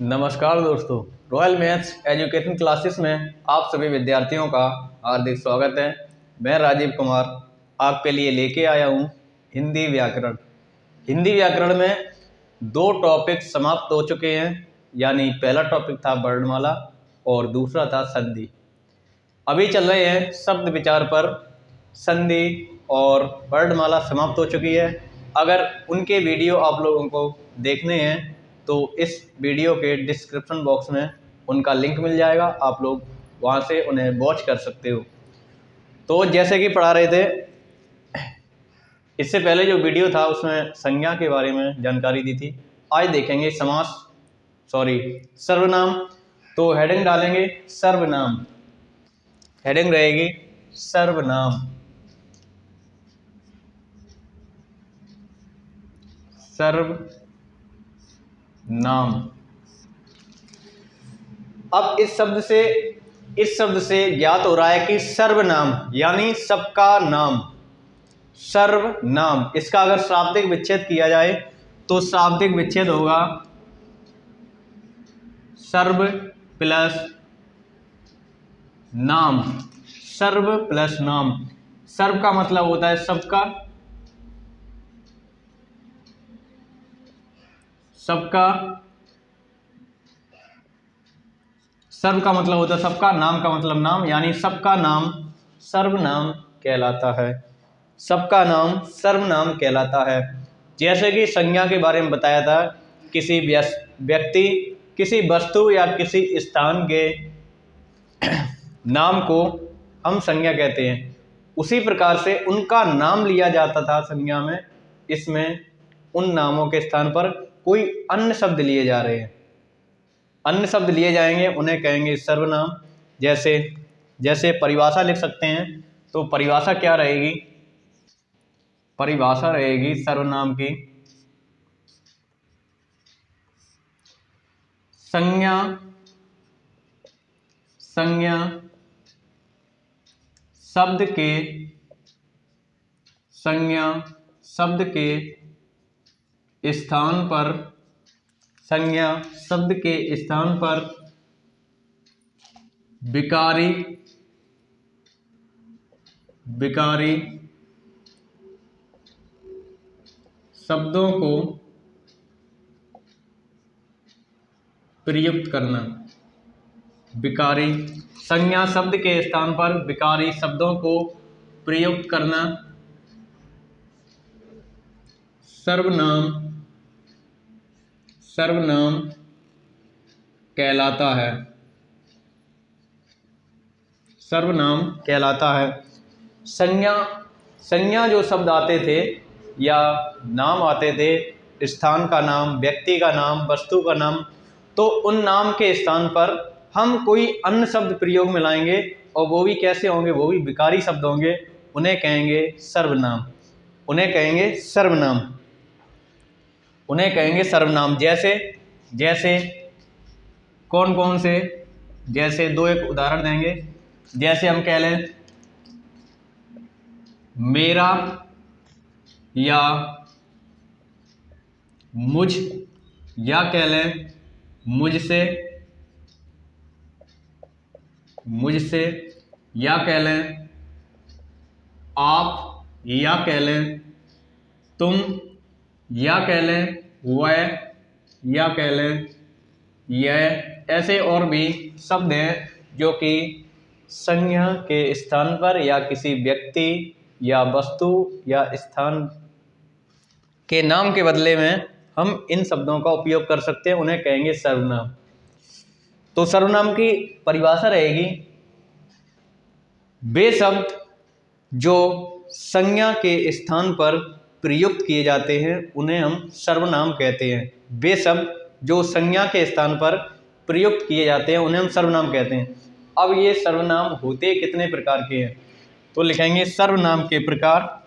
नमस्कार दोस्तों, royal maths education classes में आप सभी विद्यार्थियों का हार्दिक स्वागत है। मैं राजीव कुमार आपके लिए लेके आया हूँ हिंदी व्याकरण। हिंदी व्याकरण में दो टॉपिक समाप्त हो चुके हैं, यानी पहला टॉपिक था वर्णमाला और दूसरा था संधि। अभी चल रहे हैं शब्द विचार पर। संधि और वर्णमाला समाप्त हो चुकी है। अगर उनके वीडियो आप लोगों को देखने हैं तो इस वीडियो के डिस्क्रिप्शन बॉक्स में उनका लिंक मिल जाएगा, आप लोग वहां से उन्हें वॉच कर सकते हो। तो जैसे कि पढ़ा रहे थे, इससे पहले जो वीडियो था उसमें संज्ञा के बारे में जानकारी दी थी। आज देखेंगे सर्वनाम। तो हेडिंग डालेंगे सर्वनाम, हेडिंग रहेगी सर्वनाम। सर्वनाम। अब इस शब्द से ज्ञात हो रहा है कि सर्वनाम यानी सबका नाम। सर्वनाम, इसका अगर शाब्दिक विच्छेद किया जाए तो शाब्दिक विच्छेद होगा सर्व प्लस नाम। सर्व प्लस नाम। सर्व का मतलब होता है सबका, सर्व का मतलब होता है सबका, नाम का मतलब नाम, यानी सबका नाम सर्वनाम कहलाता है। सबका नाम सर्वनाम कहलाता है। जैसे कि संज्ञा के बारे में बताया था, किसी व्यक्ति, किसी वस्तु या किसी स्थान के नाम को हम संज्ञा कहते हैं। उसी प्रकार से उनका नाम लिया जाता था संज्ञा में। इसमें उन नामों के स्थान पर कोई अन्य शब्द लिए जा रहे हैं, अन्य शब्द लिए जाएंगे, उन्हें कहेंगे सर्वनाम। जैसे परिभाषा लिख सकते हैं, तो परिभाषा क्या रहेगी? परिभाषा रहेगी सर्वनाम की, संज्ञा शब्द के स्थान पर, संज्ञा शब्द के स्थान पर विकारी शब्दों को प्रयुक्त करना। विकारी, संज्ञा शब्द के स्थान पर विकारी शब्दों को प्रयुक्त करना सर्वनाम कहलाता है। सर्वनाम कहलाता है। संज्ञा जो शब्द आते थे या नाम आते थे, स्थान का नाम, व्यक्ति का नाम, वस्तु का नाम, तो उन नाम के स्थान पर हम कोई अन्य शब्द प्रयोग में लाएंगे, और वो भी कैसे होंगे? वो भी विकारी शब्द होंगे। उन्हें कहेंगे सर्वनाम। जैसे कौन कौन से? जैसे दो एक उदाहरण देंगे। जैसे हम कह लें मेरा या मुझ, या कह लें मुझसे, या कह लें आप, या कह लें तुम, या कह लें वह, या कह लें यह। ऐसे और भी शब्द हैं जो कि संज्ञा के स्थान पर या किसी व्यक्ति या वस्तु या स्थान के नाम के बदले में हम इन शब्दों का उपयोग कर सकते हैं, उन्हें कहेंगे सर्वनाम। तो सर्वनाम की परिभाषा रहेगी, वे शब्द जो संज्ञा के स्थान पर प्रयुक्त किए जाते हैं उन्हें हम सर्वनाम कहते हैं। वे शब्द जो संज्ञा के स्थान पर प्रयुक्त किए जाते हैं उन्हें हम सर्वनाम कहते हैं। अब ये सर्वनाम होते कितने प्रकार के हैं? तो लिखेंगे सर्वनाम के प्रकार।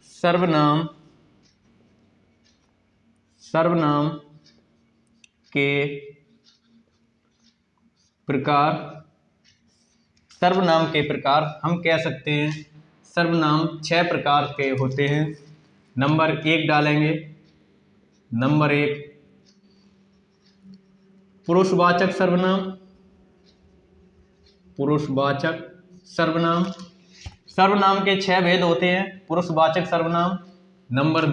सर्वनाम के प्रकार हम कह सकते हैं सर्वनाम 6 प्रकार के होते हैं। नंबर 1 डालेंगे। नंबर 1 पुरुषवाचक सर्वनाम, पुरुषवाचक सर्वनाम। सर्वनाम के 6 भेद होते हैं। पुरुषवाचक सर्वनाम, नंबर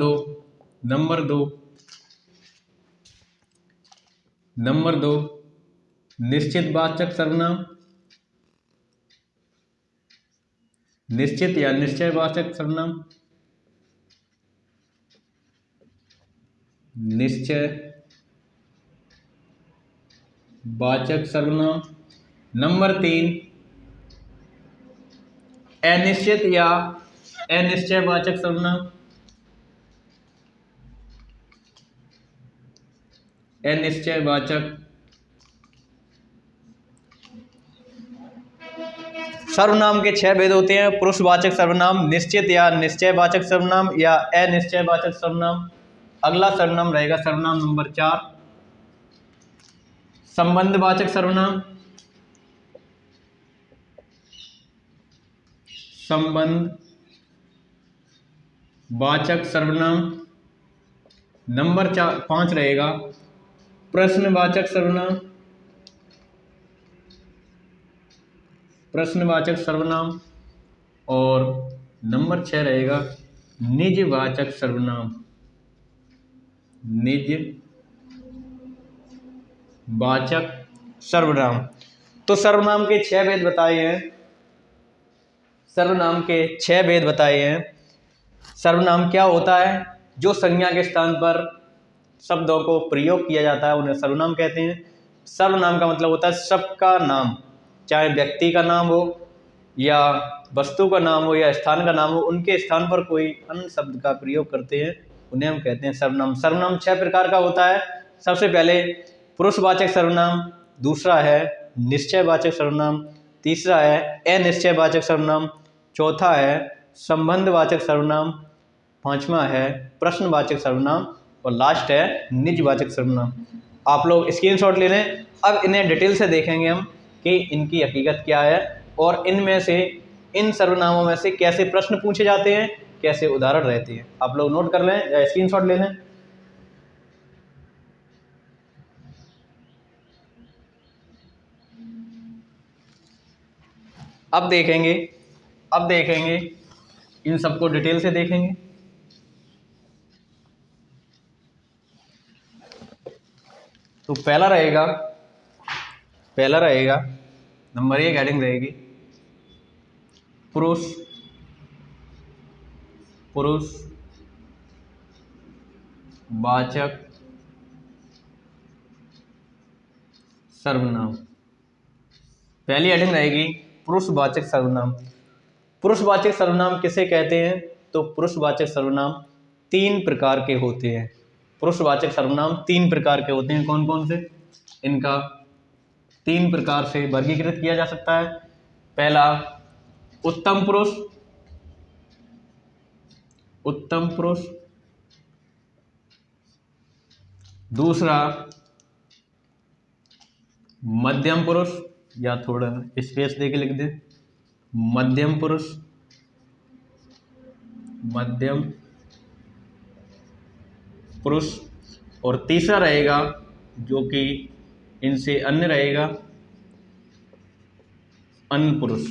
दो, निश्चितवाचक सर्वनाम, निश्चित या निश्चयवाचक सर्वनाम, निश्चयवाचक सर्वनाम। नंबर 3 अनिश्चित या अनिश्चयवाचक सर्वनाम, अनिश्चयवाचक सर्वनाम के 6 भेद होते हैं। पुरुषवाचक सर्वनाम, निश्चित या निश्चयवाचक सर्वनाम या अनिश्चयवाचक सर्वनाम। अगला सर्वनाम रहेगा सर्वनाम नंबर 4 संबंधवाचक सर्वनाम, संबंधवाचक सर्वनाम। नंबर 5 रहेगा प्रश्नवाचक सर्वनाम, प्रश्नवाचक सर्वनाम। और नंबर 6 रहेगा निजवाचक सर्वनाम, निजवाचक सर्वनाम। तो सर्वनाम के 6 भेद बताए हैं, सर्वनाम के 6 भेद बताए हैं। सर्वनाम क्या होता है? जो संज्ञा के स्थान पर शब्दों को प्रयोग किया जाता है उन्हें सर्वनाम कहते हैं। सर्वनाम का मतलब होता है सबका नाम, चाहे व्यक्ति का नाम हो या वस्तु का नाम हो या स्थान का नाम हो, उनके स्थान पर कोई अन्य शब्द का प्रयोग करते हैं उन्हें हम कहते हैं सर्वनाम। सर्वनाम 6 प्रकार का होता है। सबसे पहले पुरुषवाचक सर्वनाम, दूसरा है निश्चयवाचक सर्वनाम, तीसरा है अनिश्चयवाचक सर्वनाम, चौथा है संबंधवाचक सर्वनाम, पांचवा है प्रश्नवाचक सर्वनाम और लास्ट है निजवाचक सर्वनाम। आप लोग स्क्रीनशॉट ले लें। अब इन्हें डिटेल से देखेंगे हम कि इनकी हकीकत क्या है और इनमें से इन सर्वनामों में से कैसे प्रश्न पूछे जाते हैं, कैसे उदाहरण रहते हैं। आप लोग नोट कर लें या स्क्रीनशॉट ले लें। अब देखेंगे इन सबको डिटेल से देखेंगे। तो पहला रहेगा नंबर 1 हेडिंग रहेगी पुरुषवाचक सर्वनाम। पहली हेडिंग रहेगी पुरुषवाचक सर्वनाम। पुरुषवाचक सर्वनाम किसे कहते हैं? तो पुरुषवाचक सर्वनाम 3 प्रकार के होते हैं। पुरुषवाचक सर्वनाम 3 प्रकार के होते हैं। कौन कौन से? इनका 3 प्रकार से वर्गीकृत किया जा सकता है। पहला उत्तम पुरुष, दूसरा मध्यम पुरुष, या थोड़ा स्पेस देके लिख दे, मध्यम पुरुष। और तीसरा रहेगा जो कि इनसे अन्य रहेगा, अन्य पुरुष।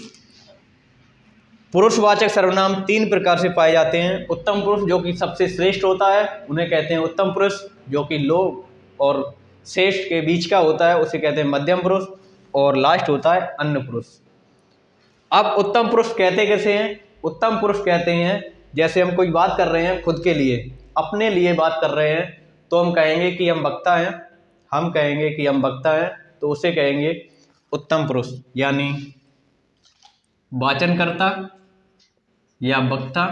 पुरुषवाचक सर्वनाम 3 प्रकार से पाए जाते हैं। उत्तम पुरुष जो कि सबसे श्रेष्ठ होता है उन्हें कहते हैं उत्तम पुरुष, जो कि लो और श्रेष्ठ के बीच का होता है उसे कहते हैं मध्यम पुरुष, और लास्ट होता है अन्य पुरुष। अब उत्तम पुरुष कहते कैसे हैं? उत्तम पुरुष कहते हैं जैसे हम कोई बात कर रहे हैं खुद के लिए, अपने लिए बात कर रहे हैं, तो हम कहेंगे कि हम वक्ता हैं, तो उसे कहेंगे उत्तम पुरुष, यानी वाचनकर्ता या वक्ता,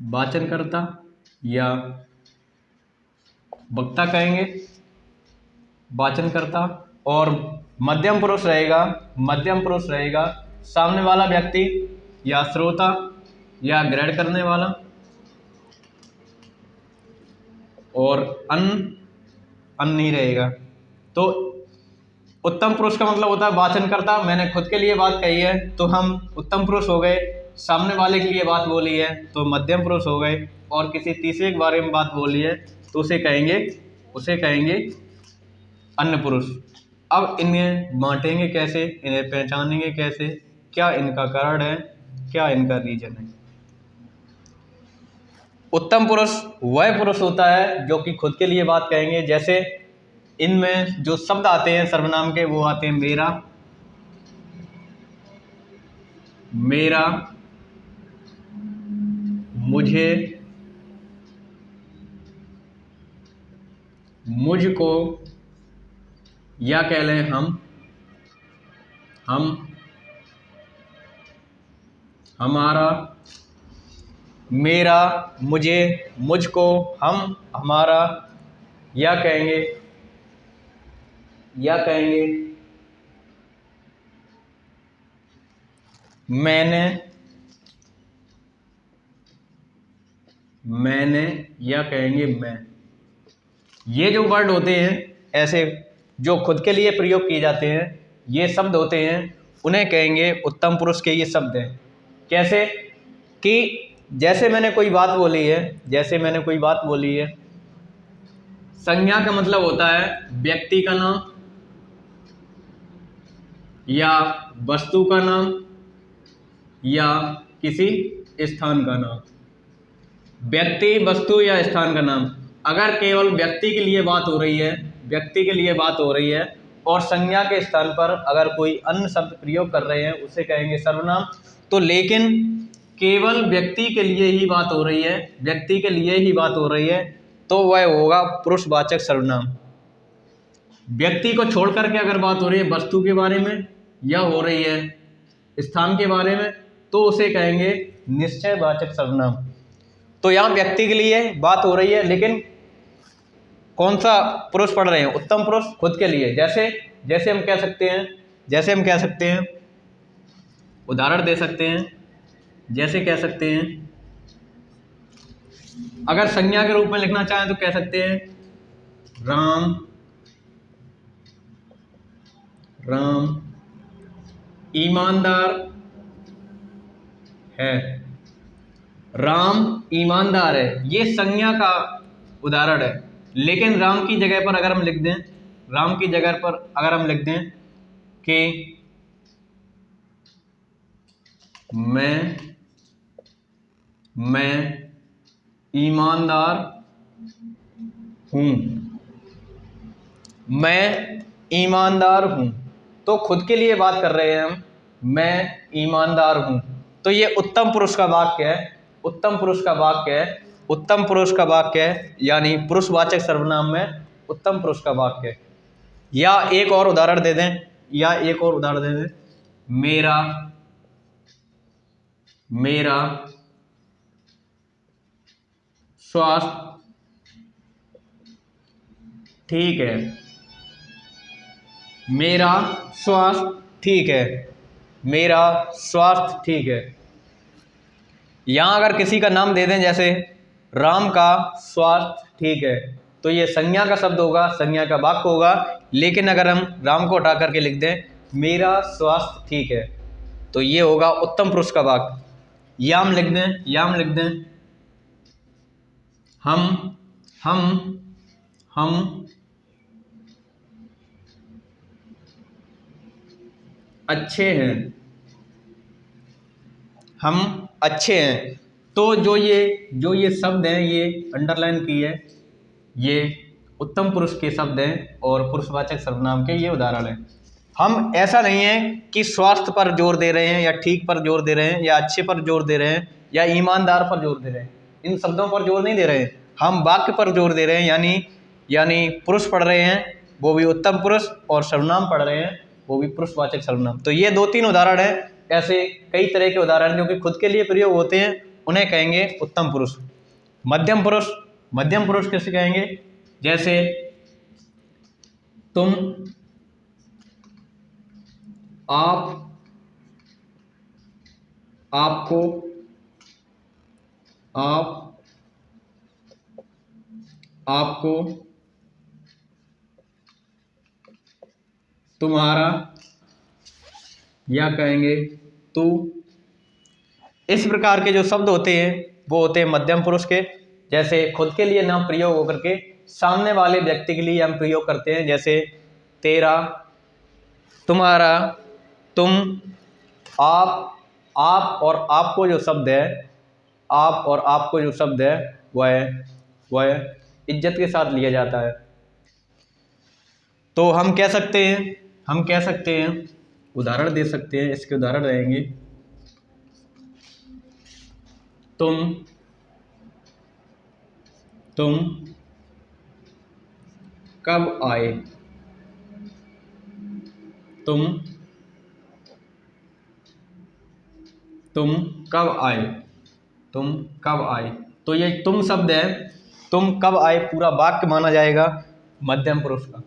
वाचनकर्ता या वक्ता कहेंगे, वाचनकर्ता। और मध्यम पुरुष रहेगा सामने वाला व्यक्ति या श्रोता या ग्रहण करने वाला। और अन्य नहीं रहेगा। तो उत्तम पुरुष का मतलब होता है वाचनकर्ता, मैंने खुद के लिए बात कही है तो हम उत्तम पुरुष हो गए, सामने वाले के लिए बात बोली है तो मध्यम पुरुष हो गए, और किसी तीसरे के बारे में बात बोली है तो उसे कहेंगे अन्य पुरुष। अब इन्हें बांटेंगे कैसे, इन्हें पहचानेंगे कैसे, क्या इनका कारण है, क्या इनका रीजन है। उत्तम पुरुष वह पुरुष होता है जो कि खुद के लिए बात कहेंगे। जैसे इनमें जो शब्द आते हैं सर्वनाम के, वो आते हैं मेरा, मेरा, मुझे, मुझको, या कह लें हम, हमारा, मेरा, मुझे, मुझको, हम, हमारा, या कहेंगे मैंने, या कहेंगे मैं। ये जो वर्ड होते हैं ऐसे जो खुद के लिए प्रयोग किए जाते हैं, ये शब्द होते हैं, उन्हें कहेंगे उत्तम पुरुष के ये शब्द हैं। कैसे कि जैसे मैंने कोई बात बोली है, संज्ञा का मतलब होता है व्यक्ति का नाम या वस्तु का नाम या किसी स्थान का नाम। व्यक्ति, वस्तु या स्थान का नाम। अगर केवल व्यक्ति के लिए बात हो रही है और संज्ञा के स्थान पर अगर कोई अन्य शब्द प्रयोग कर रहे हैं, उसे कहेंगे सर्वनाम। तो लेकिन केवल व्यक्ति के लिए ही बात हो रही है, तो वह होगा पुरुषवाचक सर्वनाम। व्यक्ति को छोड़ करके अगर बात हो रही है वस्तु के बारे में या हो रही है स्थान के बारे में, तो उसे कहेंगे निश्चयवाचक सर्वनाम। तो यहाँ व्यक्ति के लिए बात हो रही है, लेकिन कौन सा पुरुष पढ़ रहे हैं? उत्तम पुरुष खुद के लिए। जैसे हम कह सकते हैं, उदाहरण दे सकते हैं। जैसे कह सकते हैं, अगर संज्ञा के रूप में लिखना चाहें तो कह सकते हैं राम ईमानदार है। राम ईमानदार है, ये संज्ञा का उदाहरण है। लेकिन राम की जगह पर अगर हम लिख दें कि मैं ईमानदार हूं, तो खुद के लिए बात कर रहे हैं हम, मैं ईमानदार हूं। तो ये उत्तम पुरुष का वाक्य है, यानी पुरुषवाचक सर्वनाम में उत्तम पुरुष का वाक्य है। या एक और उदाहरण दे दें, मेरा स्वास्थ्य ठीक है। मेरा स्वास्थ्य ठीक है। यहाँ अगर किसी का नाम दे दें, जैसे राम का स्वास्थ्य ठीक है, तो ये संज्ञा का शब्द होगा, संज्ञा का वाक्य होगा। लेकिन अगर हम राम को हटा करके लिख दें मेरा स्वास्थ्य ठीक है, तो ये होगा उत्तम पुरुष का वाक्य। या हम लिख दें हम अच्छे हैं। तो जो ये शब्द हैं, ये अंडरलाइन की है, ये उत्तम पुरुष के शब्द हैं और पुरुषवाचक सर्वनाम के ये उदाहरण हैं। हम ऐसा नहीं है कि स्वास्थ्य पर जोर दे रहे हैं या ठीक पर जोर दे रहे हैं या अच्छे पर जोर दे रहे हैं या ईमानदार पर जोर दे रहे हैं। इन शब्दों पर जोर नहीं दे रहे हैं, हम वाक्य पर जोर दे रहे हैं। यानी पुरुष पढ़ रहे हैं वो भी उत्तम पुरुष, और सर्वनाम पढ़ रहे हैं वो भी पुरुषवाचक सर्वनाम। तो ये 2-3 उदाहरण हैं। ऐसे कई तरह के उदाहरण जो कि खुद के लिए प्रयोग होते हैं, उन्हें कहेंगे उत्तम पुरुष। मध्यम पुरुष किसे कहेंगे? जैसे तुम, आप, आपको, तुम्हारा, या कहेंगे तू। इस प्रकार के जो शब्द होते हैं वो होते हैं मध्यम पुरुष के। जैसे खुद के लिए ना प्रयोग होकर के सामने वाले व्यक्ति के लिए हम प्रयोग करते हैं। जैसे तेरा, तुम्हारा, तुम, आप और आपको जो शब्द है, आप और आपको जो शब्द है वह इज्जत के साथ लिया जाता है। तो हम कह सकते हैं, उदाहरण दे सकते हैं। इसके उदाहरण रहेंगे तुम कब आए, तुम कब आए, तुम कब आए। तो ये तुम शब्द है, तुम कब आए पूरा वाक्य माना जाएगा मध्यम पुरुष का।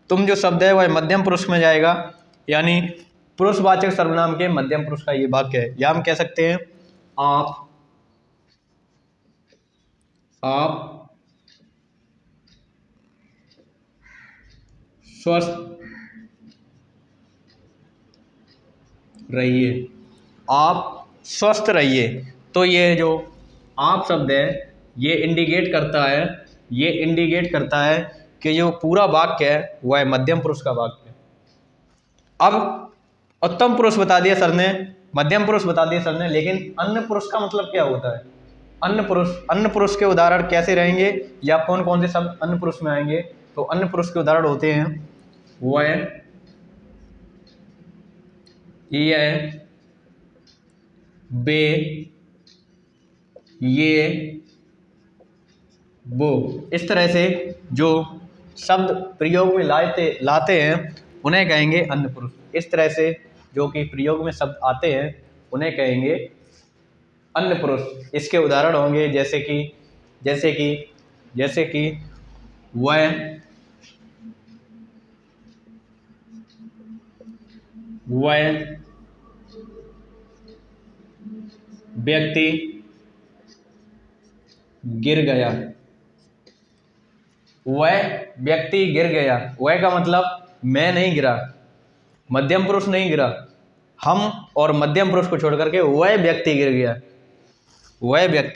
तुम जो शब्द है वह मध्यम पुरुष में जाएगा, यानी पुरुषवाचक सर्वनाम के मध्यम पुरुष का ये वाक्य है। या हम कह सकते हैं आप स्वस्थ रहिए, आप स्वस्थ रहिए। तो ये जो आप शब्द है ये इंडिकेट करता है कि जो पूरा वाक्य है वह मध्यम पुरुष का वाक्य है। अब उत्तम पुरुष बता दिया सर ने, मध्यम पुरुष बता दिया सर ने, लेकिन अन्य पुरुष का मतलब क्या होता है? अन्य पुरुष के उदाहरण कैसे रहेंगे या कौन कौन से शब्द अन्य पुरुष में आएंगे? तो अन्य पुरुष के उदाहरण होते हैं वह, यह, बे, ये, वो। इस तरह से जो शब्द प्रयोग में लाते हैं उन्हें कहेंगे अन्य पुरुष। इस तरह से जो कि प्रयोग में शब्द आते हैं उन्हें कहेंगे अन्य पुरुष। इसके उदाहरण होंगे जैसे कि वह व्यक्ति गिर गया, वह का मतलब मैं नहीं गिरा, मध्यम पुरुष नहीं गिरा, हम और मध्यम पुरुष को छोड़ करके वह व्यक्ति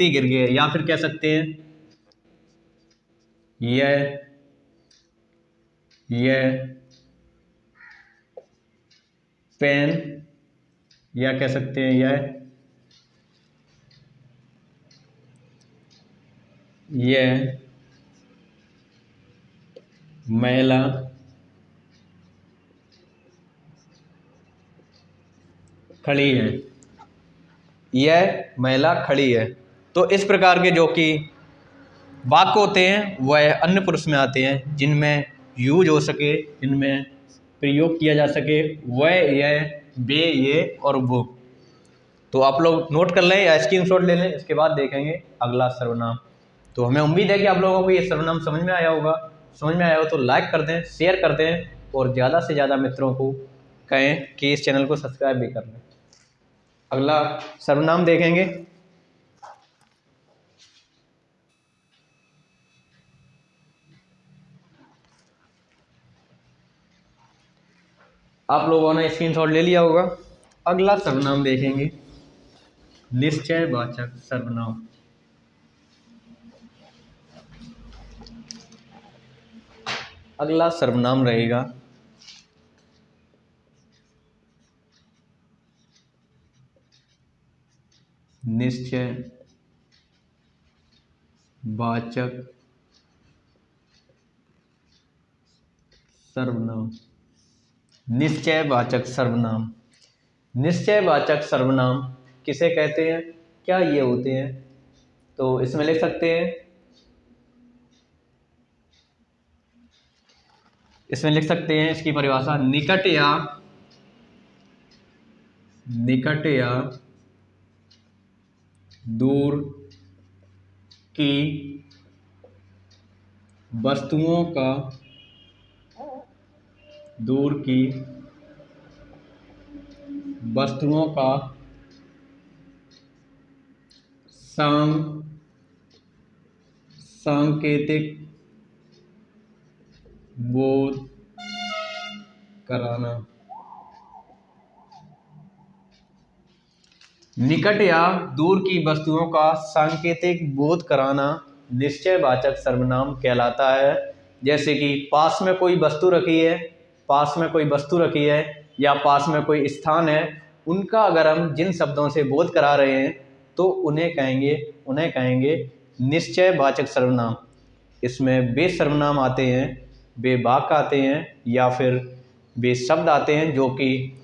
गिर गया, या फिर कह सकते हैं यह पेन, या कह सकते हैं यह महिला खड़ी है, तो इस प्रकार के जो कि वाक्य होते हैं वह अन्य पुरुष में आते हैं, जिनमें यूज हो सके, जिनमें प्रयोग किया जा सके वह, यह, बे, ये और वो। तो आप लोग नोट कर लें या स्क्रीनशॉट ले लें। इसके बाद देखेंगे अगला सर्वनाम। तो हमें उम्मीद है कि आप लोगों को ये सर्वनाम समझ में आया होगा। समझ में आया हो तो लाइक कर दें, शेयर कर दें और ज़्यादा से ज़्यादा मित्रों को कहें कि इस चैनल को सब्सक्राइब भी कर लें। अगला सर्वनाम देखेंगे। आप लोगों ने स्क्रीनशॉट ले लिया होगा। अगला सर्वनाम देखेंगे निश्चयवाचक सर्वनाम। अगला सर्वनाम रहेगा निश्चयवाचक सर्वनाम। निश्चयवाचक सर्वनाम किसे कहते हैं, क्या ये होते हैं? तो इसमें लिख सकते हैं, इसकी परिभाषा निकट या दूर की वस्तुओं का सांकेतिक बोध कराना। निकट या दूर की वस्तुओं का सांकेतिक बोध कराना निश्चयवाचक सर्वनाम कहलाता है। जैसे कि पास में कोई वस्तु रखी है पास में कोई वस्तु रखी है या पास में कोई स्थान है, उनका अगर हम जिन शब्दों से बोध करा रहे हैं तो उन्हें कहेंगे निश्चयवाचक सर्वनाम। इसमें वे सर्वनाम आते हैं, वे वाक्य आते हैं या फिर वे शब्द आते हैं जो कि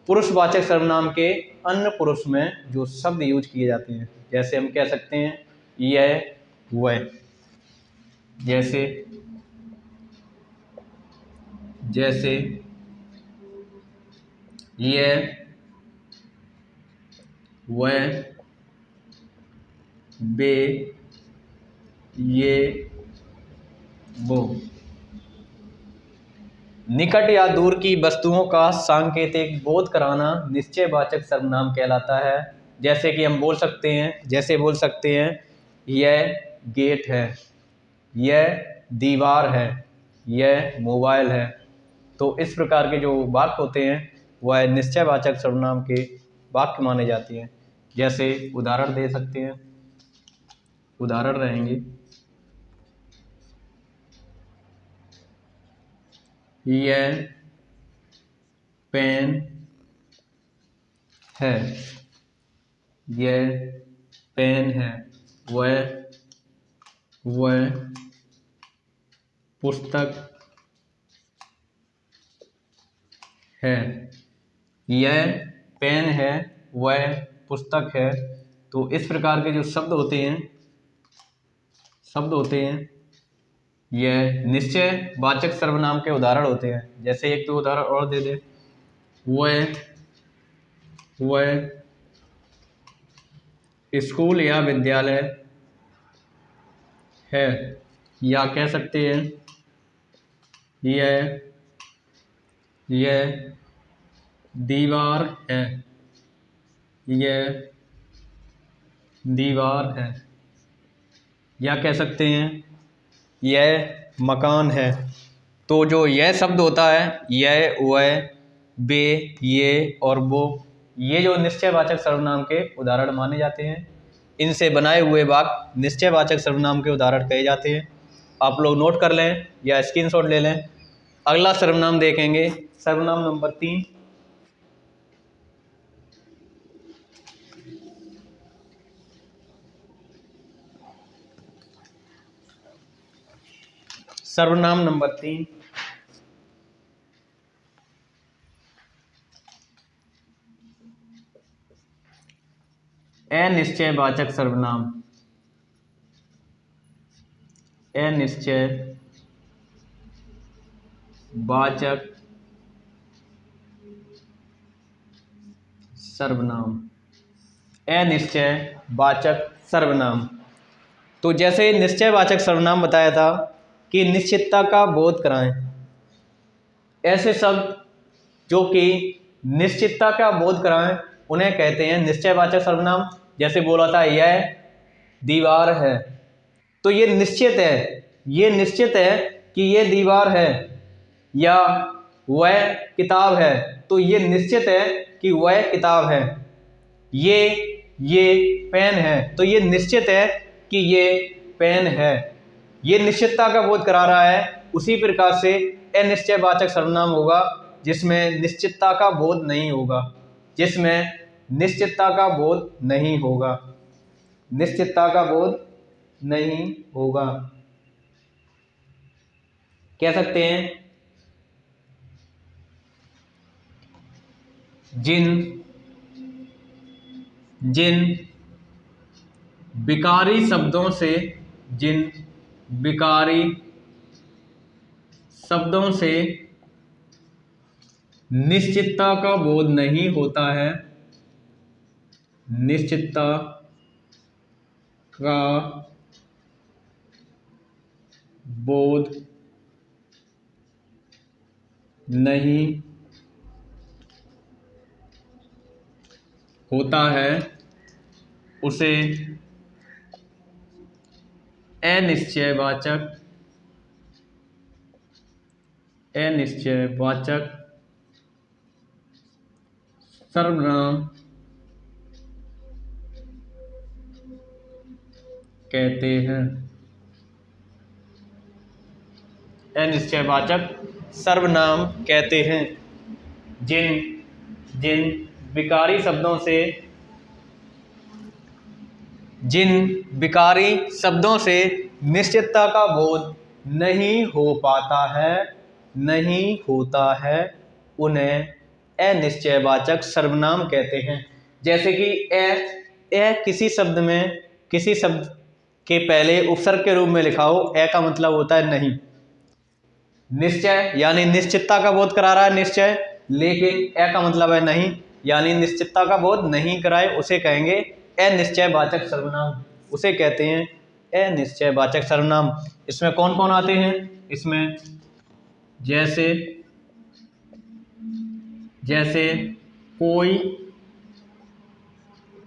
पुरुषवाचक सर्वनाम के अन्य पुरुष में जो शब्द यूज किए जाते हैं। जैसे हम कह सकते हैं यह, वह। जैसे यह, वह, वे, ये, वो। निकट या दूर की वस्तुओं का सांकेतिक बोध कराना निश्चयवाचक सर्वनाम कहलाता है। जैसे कि हम बोल सकते हैं यह गेट है, यह दीवार है, यह मोबाइल है। तो इस प्रकार के जो वाक्य होते हैं वह निश्चयवाचक सर्वनाम के वाक्य माने जाते हैं। जैसे उदाहरण दे सकते हैं, उदाहरण रहेंगे यह पेन है, यह पेन है, वह पुस्तक है, यह पेन है, वह पुस्तक है। तो इस प्रकार के जो शब्द होते हैं यह निश्चयवाचक सर्वनाम के उदाहरण होते हैं। जैसे एक दो उदाहरण और दे दे। वह स्कूल या विद्यालय है, या कह सकते हैं यह दीवार है, यह दीवार है। या कह सकते हैं यह मकान है। तो जो यह शब्द होता है, यह, वह, वे, ये और वो, ये जो निश्चयवाचक सर्वनाम के उदाहरण माने जाते हैं। इनसे बनाए हुए वाक्य निश्चयवाचक सर्वनाम के उदाहरण कहे जाते हैं। आप लोग नोट कर लें या स्क्रीनशॉट ले लें। अगला सर्वनाम देखेंगे, सर्वनाम नंबर 3। सर्वनाम नंबर 3 अनिश्चयवाचक सर्वनाम। अनिश्चयवाचक सर्वनाम, अनिश्चयवाचक सर्वनाम। तो जैसे निश्चयवाचक सर्वनाम बताया था कि निश्चितता का बोध कराएं। ऐसे शब्द जो कि निश्चितता का बोध कराएं उन्हें कहते हैं निश्चयवाचक सर्वनाम। जैसे बोला था यह दीवार है, तो ये निश्चित है कि ये दीवार है। या वह किताब है, तो ये निश्चित है कि वह किताब है। ये पेन है, तो ये निश्चित है कि ये पेन है। ये निश्चितता का बोध करा रहा है। उसी प्रकार से अनिश्चयवाचक सर्वनाम होगा जिसमें निश्चितता का बोध नहीं होगा, निश्चितता का बोध नहीं होगा। कह सकते हैं जिन विकारी शब्दों से निश्चितता का बोध नहीं होता है, निश्चितता का बोध नहीं होता है, उसे अनिश्चयवाचक सर्वनाम कहते हैं। अनिश्चयवाचक सर्वनाम कहते हैं। जिन विकारी शब्दों से निश्चितता का बोध नहीं होता है उन्हें अनिश्चयवाचक सर्वनाम कहते हैं। जैसे कि किसी शब्द के पहले उपसर्ग के रूप में लिखा हो, का मतलब होता है नहीं। निश्चय यानी निश्चितता का बोध करा रहा है निश्चय, लेकिन का मतलब है नहीं, यानी निश्चितता का बोध नहीं कराए, उसे कहेंगे अनिश्चयवाचक सर्वनाम, उसे कहते हैं अनिश्चयवाचक सर्वनाम। इसमें कौन कौन आते हैं? इसमें जैसे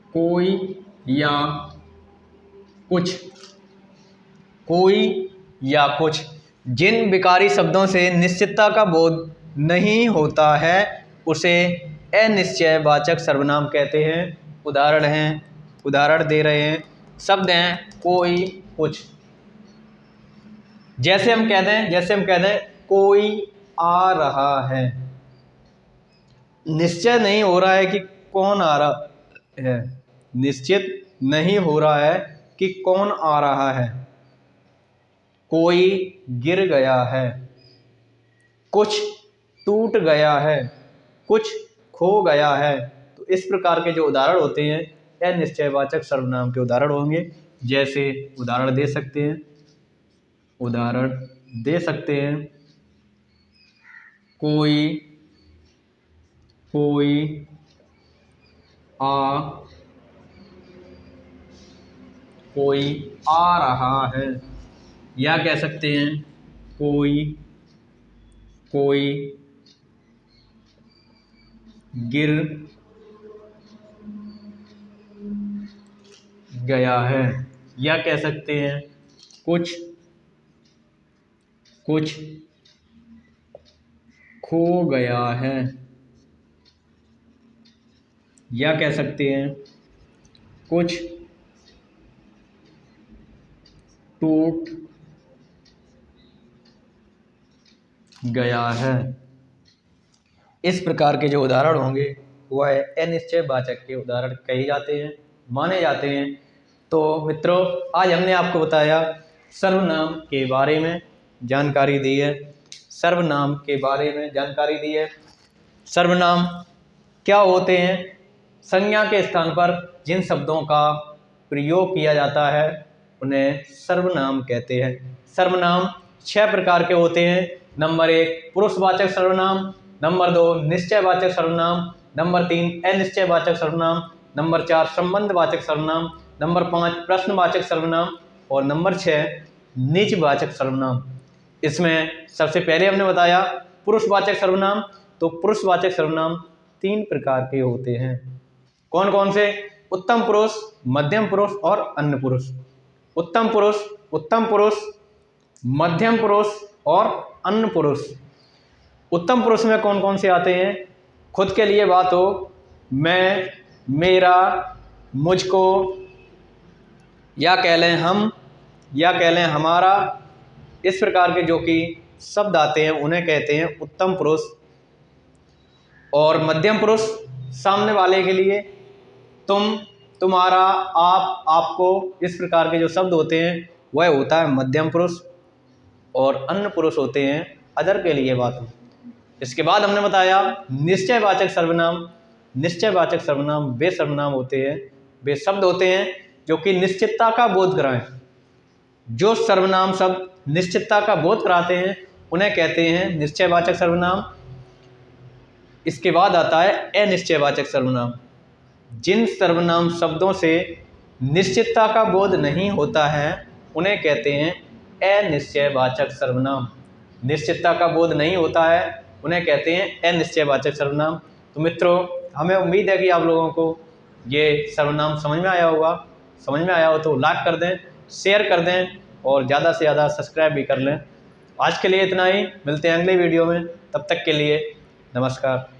कोई या कुछ। जिन विकारी शब्दों से निश्चितता का बोध नहीं होता है उसे अनिश्चयवाचक सर्वनाम कहते हैं। उदाहरण दे रहे हैं, शब्द हैं कोई, कुछ। जैसे हम कहते हैं कोई आ रहा है, निश्चय नहीं हो रहा है कि कौन आ रहा है, निश्चित नहीं हो रहा है कि कौन आ रहा है। कोई गिर गया है, कुछ टूट गया है, कुछ खो गया है। तो इस प्रकार के जो उदाहरण होते हैं अनिश्चयवाचक सर्वनाम के उदाहरण होंगे। जैसे उदाहरण दे सकते हैं कोई आ रहा है, या कह सकते हैं कोई गिर गया है, या कह सकते हैं कुछ खो गया है, या कह सकते हैं कुछ टूट गया है। इस प्रकार के जो उदाहरण होंगे वह अनिश्चयवाचक के उदाहरण कहे जाते हैं, माने जाते हैं। तो मित्रों, आज हमने आपको बताया सर्वनाम के बारे में जानकारी दी है। सर्वनाम क्या होते हैं? संज्ञा के स्थान पर जिन शब्दों का प्रयोग किया जाता है उन्हें सर्वनाम कहते हैं। सर्वनाम 6 प्रकार के होते हैं। नंबर 1 पुरुषवाचक सर्वनाम, नंबर 2 निश्चयवाचक सर्वनाम, नंबर 3 अनिश्चयवाचक सर्वनाम, नंबर 4 संबंधवाचक सर्वनाम, नंबर 5 प्रश्नवाचक सर्वनाम और नंबर 6 निजवाचक सर्वनाम। इसमें सबसे पहले हमने बताया पुरुषवाचक सर्वनाम। तो पुरुषवाचक सर्वनाम 3 प्रकार के होते हैं। कौन कौन से? उत्तम पुरुष, मध्यम पुरुष और अन्य पुरुष। उत्तम पुरुष, मध्यम पुरुष और अन्य पुरुष। उत्तम पुरुष में कौन कौन से आते हैं? खुद के लिए बात हो, मैं, मेरा, मुझको, या कह लें हम, या कह लें हमारा। इस प्रकार के जो कि शब्द आते हैं उन्हें कहते हैं उत्तम पुरुष। और मध्यम पुरुष सामने वाले के लिए तुम, तुम्हारा, आप, आपको, इस प्रकार के जो शब्द होते हैं वह होता है मध्यम पुरुष। और अन्य पुरुष होते हैं अदर के लिए बात हो। इसके बाद हमने बताया निश्चयवाचक सर्वनाम। निश्चयवाचक सर्वनाम वे सर्वनाम होते हैं, वे शब्द होते हैं जो कि निश्चितता का बोध कराएं। जो सर्वनाम शब्द निश्चितता का बोध कराते हैं उन्हें कहते हैं निश्चयवाचक सर्वनाम। इसके बाद आता है अनिश्चयवाचक सर्वनाम। जिन सर्वनाम शब्दों से निश्चितता का बोध नहीं होता है उन्हें कहते हैं अनिश्चयवाचक सर्वनाम। निश्चितता का बोध नहीं होता है उन्हें कहते हैं अनिश्चयवाचक सर्वनाम। तो मित्रों, हमें उम्मीद है कि आप लोगों को ये सर्वनाम समझ में आया होगा। समझ में आया हो तो लाइक कर दें, शेयर कर दें और ज़्यादा से ज़्यादा सब्सक्राइब भी कर लें। आज के लिए इतना ही, मिलते हैं अगले वीडियो में। तब तक के लिए नमस्कार।